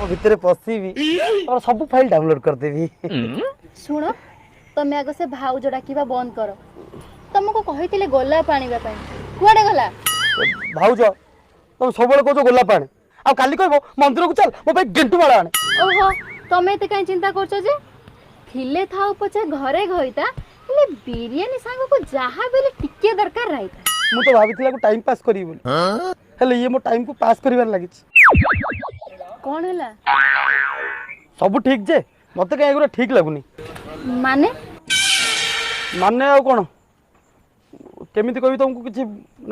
भितर पशिबी और सब फाइल डाउनलोड कर देबी। सुनो तमे आगे से भाउज डाकिबा बंद कर। तुमको कहिथिले गोला पानी बा पानी कुआडे गला? भाउज तुम सब कहो गोला पानी आ काली कहबो मंदिर को चल मो भाई गेंटू माला आने। ओहो तमे एते काई चिंता करछो जे? थिले थाउ पछे घरे गइता ले बिरयानी सांग को जहा बेले टिके दरकार राइता। मु तो भाबिथिला को टाइम पास करी बोली हेले ये मो टाइम को पास करिवार लागि। कोन हला? सब ठीक जे मते काई एगुरा ठीक लागुनी। माने माने आ कोन केमिति कहबी तुमको किछि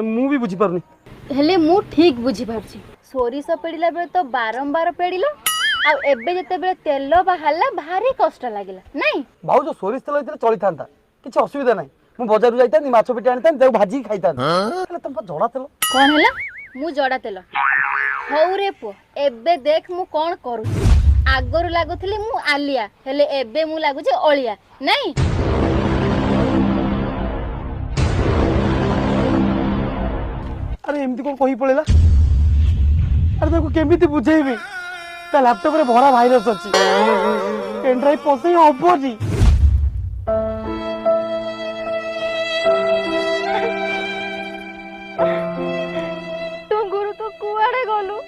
मु भी बुझी पारुनी। हेले मु ठीक बुझी पारछि। सोरिस पेडिला बेले तो बारंबार पेडिलो आ एबे जते बेले तेल बाहरला भारी कष्ट लागिला नहीं? भाउज सोरिस तेल इतने चली थांता किछि असुविधा नाही। मु बाजार जाइता नि माछ पिटी आनिता देउ भाजी खाइता हेले तुम जड़ा तेल कोन हला? मु जड़ा तेल हौ रे पो एबे देख मु कोन करू। आगरु लागुथली मु आलिया हेले एबे मु लागु जे ओलिया नहीं? अरे एमती कोन कहि पळेला। अरे देखो केमिति बुझेइबी ता लैपटॉप रे भरा वायरस अछि पेन ड्राइव पसई हबो जी। टुंगुरु तो कुआडे गलु?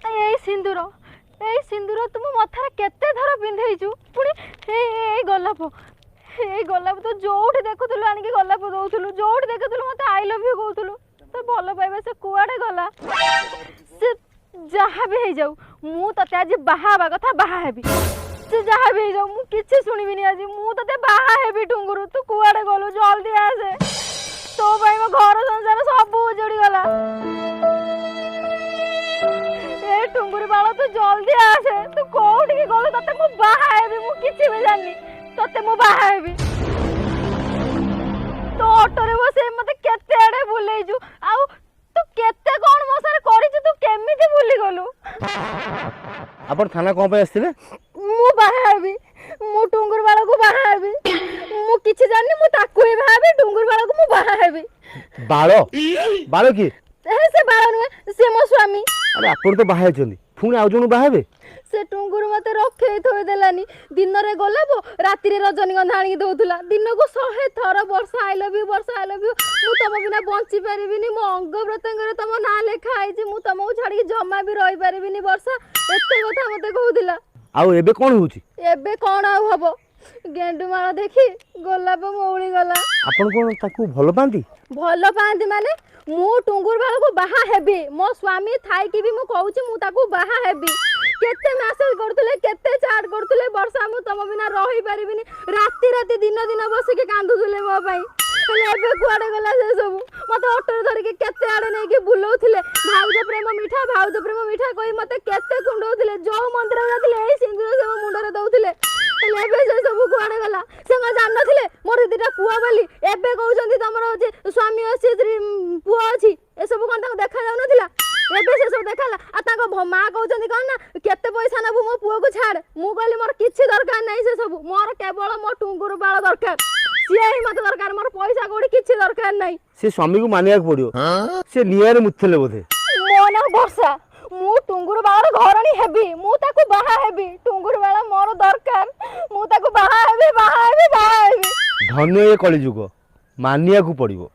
ए सिंदूर तुम मथारे केते धर पिंधेइछु पुणी ए गलाप तो जोठी देखुथुलु आनिके गलाप दउथुलु जोठी देखुथुलु मते आई लव यू कहउथुलु तो भलो पाइबा से कुआडे गला? से जहा भी हे जाऊ मु तते आज बाहाबा कथा बाहा हेबी। से जहा भी हे जाऊ मु किछि सुनिबिनी आज मु तते बाहा हेबी। टुंगुरु तू कुआडे गलु जल्दी आसे तो भाई मो घर संसार सब उजड़ी गला। ए टुंगुरी बाळ तू जल्दी आसे तू कोठी के गलु तते मु बाहा हेबी मु किछि भी जाननी तते मु बाहा हेबी। तो ऑटो रे बसे मते केते आडे बुलेइजु आउ तू केते कोन मो सारे करिछु तू केमिति भूली गलु? आपण थाना कोन पे आस्थिले? मु बाहा हेबी मु टुंगुर बाळ को बाहा हेबी मु किछि जाननी मु ताकू ही बाहा हेबी टुंगुर बाळ को मु बाहा हेबी। बाळ की से बाळ नुहे से मो स्वामी। अरे आपण तो बाहा छली पुणी आउ जणु बाहा हेबे? से टुंगुर मते रखे थोई देलानी दिन रे गलाबो राति रे रजनीगंधा आनी दउथुला दिन को 100 थर वर्षा आई लव यू मु तम बिना बंची परिबिनी मो अंग प्रत्यंग रे तम ना लेखा आइछि मु तमको छाडी जम्मा भी रही परिबिनी वर्षा एते कथा मते कहउदिला। आउ एबे कोन होउची? एबे कोन आउ हबो गेंडू माला देखी गोलाप मौली गला। आपण कोन ताकू भलो पांती? भलो पांती माने मु टुंगुर बाळ को बाहा हेबी मो स्वामी थाई की भी मु कहउची मु ताकू बाहा हेबी। केते मैसेज करथुले केते चैट करथुले वर्षा मु तम बिना रही परिबिनी राति राति दिन दिन बसी के कांदुथुले मो पई हेले एबे कुआडे गला से सब मते ऑटो धरि के केते आडे नै के बुलौथुले भाउज प्रेम मीठा कहि मते केते कुंडौथुले जो मंदिर जाथिले एई सिंदूर से मुंड रे दउथुले हेले एबे से सब कुआडे गला से म जान नथिले मोर दिटा पुआ बोली एबे कहउचंदी तमरो जे स्वामी अछि पुआ अछि ए सब कोन ताको देखा जाउ नथिला एबे से सब देखाला आ ताको मां कहउचंदी कोन ना केते पैसा नबु मो पुआ को छाड़ मु कहली मोर किछि दरकार नै से सब मोर केवल मो टुंगुर बाळ दरकार सिए ही मत दरकार मोर पैसा कोडी किछि दरकार नै। से स्वामी को मानिया पड़ियो से नियारे मुथले बोधे मो ना वर्षा मु टुंगुर बाळ घरणी हेबी मु ताको बाहा हेबी टुंगुर बाळ मोर दरकार मु ताको बाहा हेबी। धन्य ये कली जुग मानिया को पड़ियो।